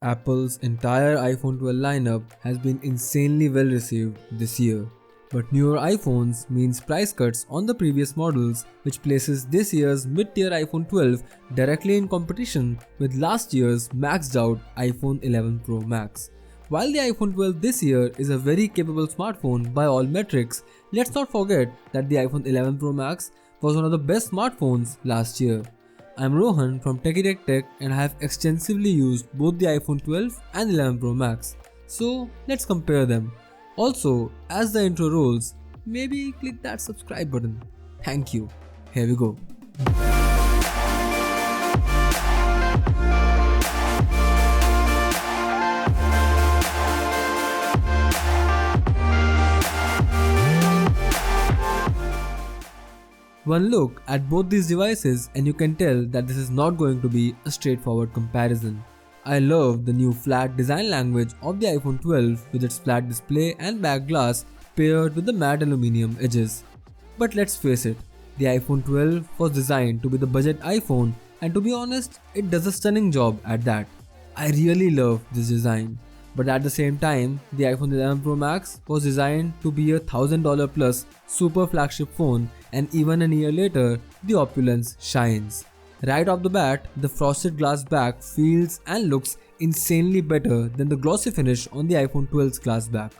Apple's entire iPhone 12 lineup has been insanely well received this year. But newer iPhones means price cuts on the previous models, which places this year's mid-tier iPhone 12 directly in competition with last year's maxed out iPhone 11 Pro Max. While the iPhone 12 this year is a very capable smartphone by all metrics, let's not forget that the iPhone 11 Pro Max was one of the best smartphones last year. I'm Rohan from TechieTechTech and I have extensively used both the iPhone 12 and 11 Pro Max. So let's compare them. Also, as the intro rolls, maybe click that subscribe button. Thank you. Here we go. One look at both these devices and you can tell that this is not going to be a straightforward comparison. I love the new flat design language of the iPhone 12 with its flat display and back glass paired with the matte aluminum edges. But let's face it, the iPhone 12 was designed to be the budget iPhone and to be honest, it does a stunning job at that. I really love this design. But at the same time, the iPhone 11 Pro Max was designed to be a $1,000 plus super flagship phone, and even a year later, the opulence shines. Right off the bat, the frosted glass back feels and looks insanely better than the glossy finish on the iPhone 12's glass back.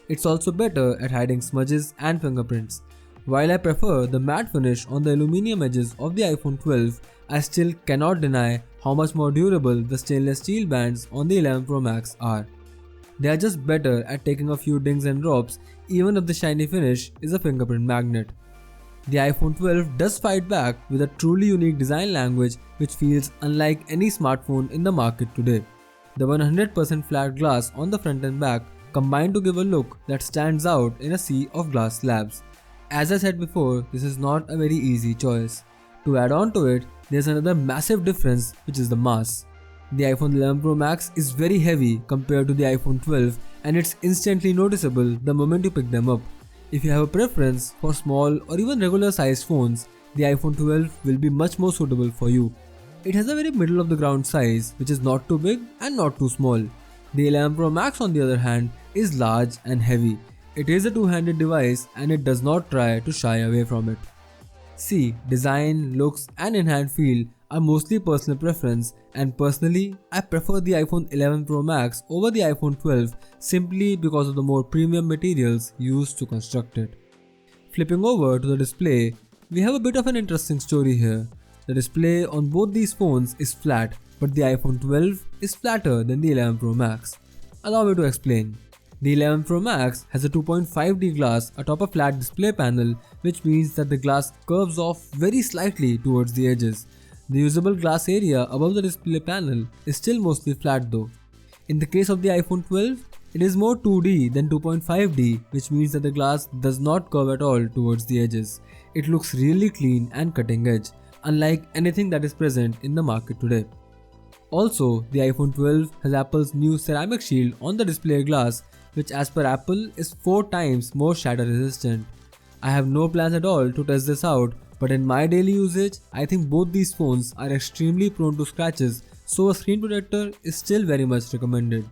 It's also better at hiding smudges and fingerprints. While I prefer the matte finish on the aluminum edges of the iPhone 12, I still cannot deny how much more durable the stainless steel bands on the 11 Pro Max are. They are just better at taking a few dings and drops even if the shiny finish is a fingerprint magnet. The iPhone 12 does fight back with a truly unique design language which feels unlike any smartphone in the market today. The 100% flat glass on the front and back combine to give a look that stands out in a sea of glass slabs. As I said before, this is not a very easy choice. To add on to it, there's another massive difference which is the mass. The iPhone 11 Pro Max is very heavy compared to the iPhone 12 and it's instantly noticeable the moment you pick them up. If you have a preference for small or even regular sized phones, the iPhone 12 will be much more suitable for you. It has a very middle of the ground size which is not too big and not too small. The 11 Pro Max on the other hand is large and heavy. It is a two-handed device and it does not try to shy away from it. See, design, looks and in-hand feel are mostly personal preference, and personally, I prefer the iPhone 11 Pro Max over the iPhone 12 simply because of the more premium materials used to construct it. Flipping over to the display, we have a bit of an interesting story here. The display on both these phones is flat, but the iPhone 12 is flatter than the 11 Pro Max. Allow me to explain. The 11 Pro Max has a 2.5D glass atop a flat display panel, which means that the glass curves off very slightly towards the edges. The usable glass area above the display panel is still mostly flat though. In the case of the iPhone 12, it is more 2D than 2.5D, which means that the glass does not curve at all towards the edges. It looks really clean and cutting edge, unlike anything that is present in the market today. Also, the iPhone 12 has Apple's new ceramic shield on the display glass, which as per Apple is 4 times more shatter resistant. I have no plans at all to test this out, but in my daily usage, I think both these phones are extremely prone to scratches, so a screen protector is still very much recommended.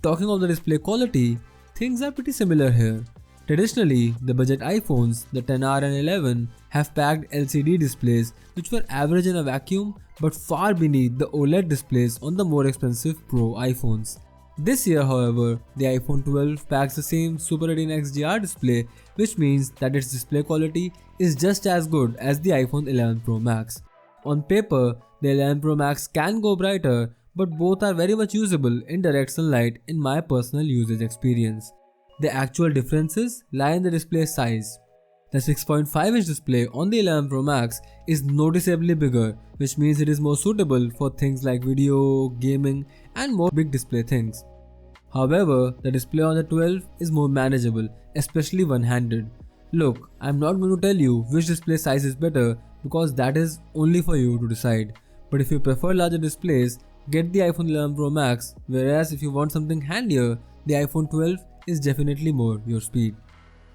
Talking of the display quality, things are pretty similar here. Traditionally, the budget iPhones, the XR and 11, have packed LCD displays which were average in a vacuum but far beneath the OLED displays on the more expensive Pro iPhones. This year, however, the iPhone 12 packs the same Super Retina XDR display, which means that its display quality is just as good as the iPhone 11 Pro Max. On paper, the 11 Pro Max can go brighter, but both are very much usable in direct sunlight in my personal usage experience. The actual differences lie in the display size. The 6.5-inch display on the 11 Pro Max is noticeably bigger, which means it is more suitable for things like video, gaming, and more big display things. However, the display on the 12 is more manageable, especially one-handed. Look, I'm not going to tell you which display size is better because that is only for you to decide. But if you prefer larger displays, get the iPhone 11 Pro Max, whereas if you want something handier, the iPhone 12 is definitely more your speed.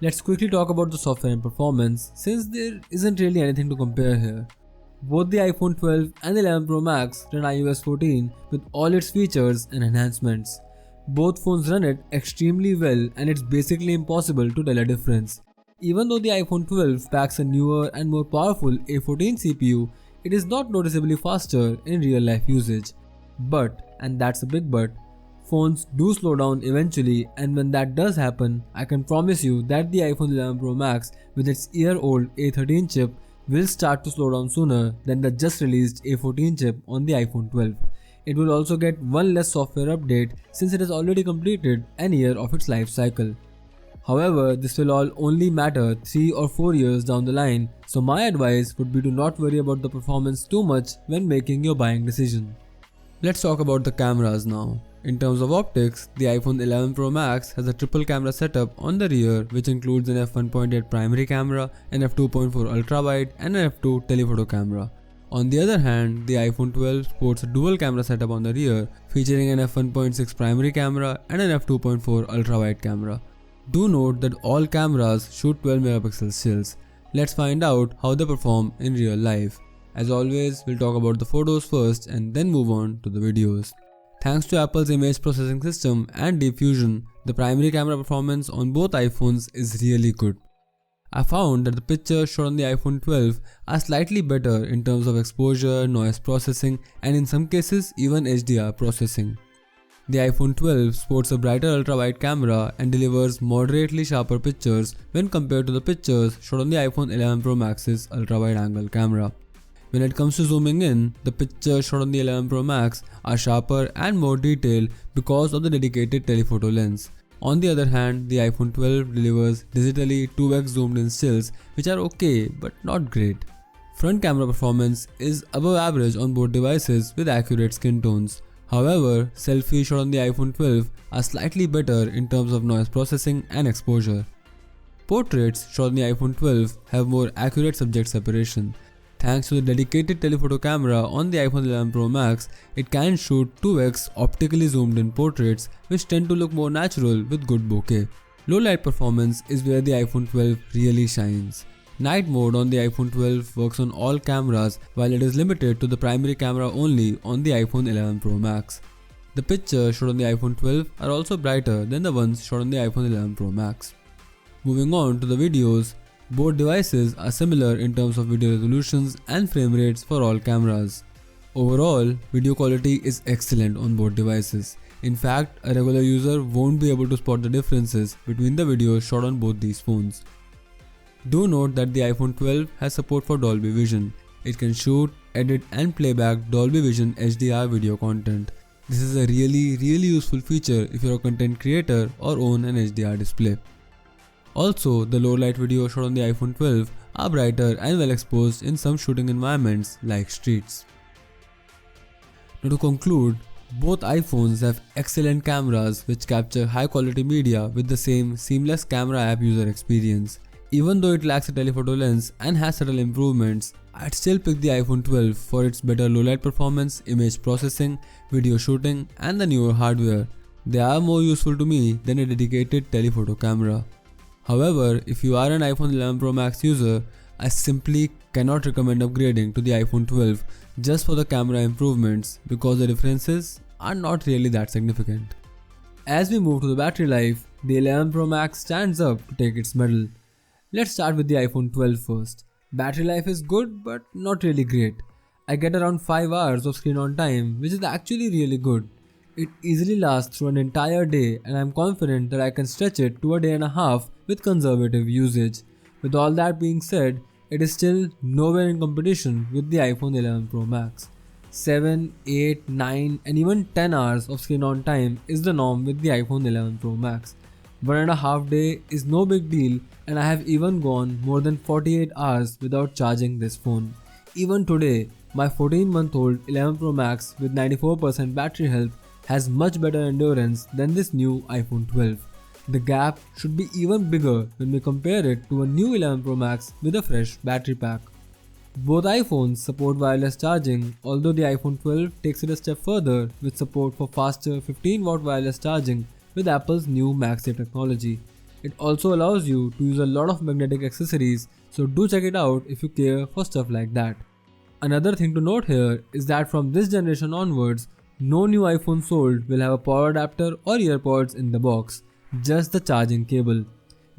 Let's quickly talk about the software and performance since there isn't really anything to compare here. Both the iPhone 12 and the 11 Pro Max run iOS 14 with all its features and enhancements. Both phones run it extremely well and it's basically impossible to tell a difference. Even though the iPhone 12 packs a newer and more powerful A14 CPU, it is not noticeably faster in real life usage. But, and that's a big but, phones do slow down eventually, and when that does happen, I can promise you that the iPhone 11 Pro Max with its year-old A13 chip will start to slow down sooner than the just released A14 chip on the iPhone 12. It will also get one less software update since it has already completed an year of its life cycle. However, this will all only matter 3 or 4 years down the line, so my advice would be to not worry about the performance too much when making your buying decision. Let's talk about the cameras now. In terms of optics, the iPhone 11 Pro Max has a triple camera setup on the rear which includes an f1.8 primary camera, an f2.4 ultra-wide and an f2 telephoto camera. On the other hand, the iPhone 12 sports a dual camera setup on the rear featuring an f1.6 primary camera and an f2.4 ultra-wide camera. Do note that all cameras shoot 12 megapixel stills. Let's find out how they perform in real life. As always, we'll talk about the photos first and then move on to the videos. Thanks to Apple's image processing system and Deep Fusion, the primary camera performance on both iPhones is really good. I found that the pictures shot on the iPhone 12 are slightly better in terms of exposure, noise processing, and in some cases even HDR processing. The iPhone 12 sports a brighter ultra-wide camera and delivers moderately sharper pictures when compared to the pictures shot on the iPhone 11 Pro Max's ultra-wide angle camera. When it comes to zooming in, the pictures shot on the 11 Pro Max are sharper and more detailed because of the dedicated telephoto lens. On the other hand, the iPhone 12 delivers digitally 2x zoomed in stills which are okay but not great. Front camera performance is above average on both devices with accurate skin tones. However, selfies shot on the iPhone 12 are slightly better in terms of noise processing and exposure. Portraits shot on the iPhone 12 have more accurate subject separation. Thanks to the dedicated telephoto camera on the iPhone 11 Pro Max, it can shoot 2x optically zoomed in portraits which tend to look more natural with good bokeh. Low light performance is where the iPhone 12 really shines. Night mode on the iPhone 12 works on all cameras while it is limited to the primary camera only on the iPhone 11 Pro Max. The pictures shot on the iPhone 12 are also brighter than the ones shot on the iPhone 11 Pro Max. Moving on to the videos, both devices are similar in terms of video resolutions and frame rates for all cameras. Overall, video quality is excellent on both devices. In fact, a regular user won't be able to spot the differences between the videos shot on both these phones. Do note that the iPhone 12 has support for Dolby Vision. It can shoot, edit and playback Dolby Vision HDR video content. This is a really useful feature if you're a content creator or own an HDR display. Also, the low light videos shot on the iPhone 12 are brighter and well exposed in some shooting environments like streets. Now to conclude, both iPhones have excellent cameras which capture high quality media with the same seamless camera app user experience. Even though it lacks a telephoto lens and has subtle improvements, I'd still pick the iPhone 12 for its better low light performance, image processing, video shooting and the newer hardware. They are more useful to me than a dedicated telephoto camera. However, if you are an iPhone 11 Pro Max user, I simply cannot recommend upgrading to the iPhone 12 just for the camera improvements because the differences are not really that significant. As we move to the battery life, the 11 Pro Max stands up to take its medal. Let's start with the iPhone 12 first. Battery life is good but not really great. I get around 5 hours of screen on time, which is actually really good. It easily lasts through an entire day and I'm confident that I can stretch it to a day and a half with conservative usage. With all that being said, it is still nowhere in competition with the iPhone 11 Pro Max. 7, 8, 9 and even 10 hours of screen on time is the norm with the iPhone 11 Pro Max. 1.5 days is no big deal and I have even gone more than 48 hours without charging this phone. Even today, my 14-month-old 11 Pro Max with 94% battery health has much better endurance than this new iPhone 12. The gap should be even bigger when we compare it to a new 11 Pro Max with a fresh battery pack. Both iPhones support wireless charging, although the iPhone 12 takes it a step further with support for faster 15-watt wireless charging with Apple's new MagSafe technology. It also allows you to use a lot of magnetic accessories, so do check it out if you care for stuff like that. Another thing to note here is that from this generation onwards, no new iPhone sold will have a power adapter or earpods in the box, just the charging cable.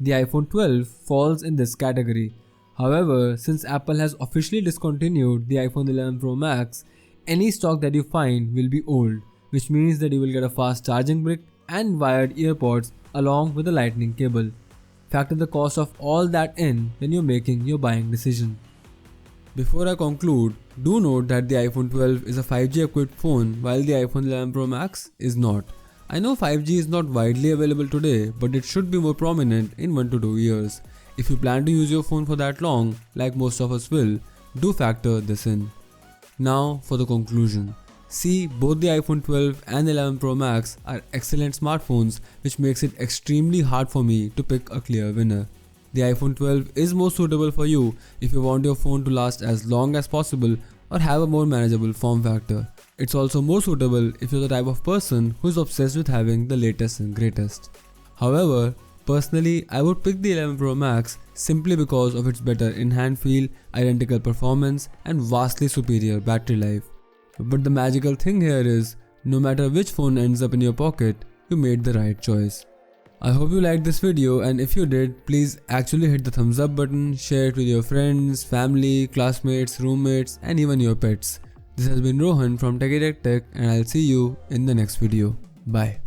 The iPhone 12 falls in this category. However, since Apple has officially discontinued the iPhone 11 Pro Max, any stock that you find will be old, which means that you will get a fast charging brick and wired earpods along with a lightning cable. Factor the cost of all that in when you're making your buying decision. Before I conclude, do note that the iPhone 12 is a 5G equipped phone while the iPhone 11 Pro Max is not. I know 5G is not widely available today, but it should be more prominent in 1 to 2 years. If you plan to use your phone for that long, like most of us will, do factor this in. Now for the conclusion. See, both the iPhone 12 and 11 Pro Max are excellent smartphones, which makes it extremely hard for me to pick a clear winner. The iPhone 12 is more suitable for you if you want your phone to last as long as possible or have a more manageable form factor. It's also more suitable if you're the type of person who's obsessed with having the latest and greatest. However, personally, I would pick the 11 Pro Max simply because of its better in-hand feel, identical performance, and vastly superior battery life. But the magical thing here is, no matter which phone ends up in your pocket, you made the right choice. I hope you liked this video, and if you did, please actually hit the thumbs up button, share it with your friends, family, classmates, roommates, and even your pets. This has been Rohan from TechieTechTech, and I'll see you in the next video. Bye.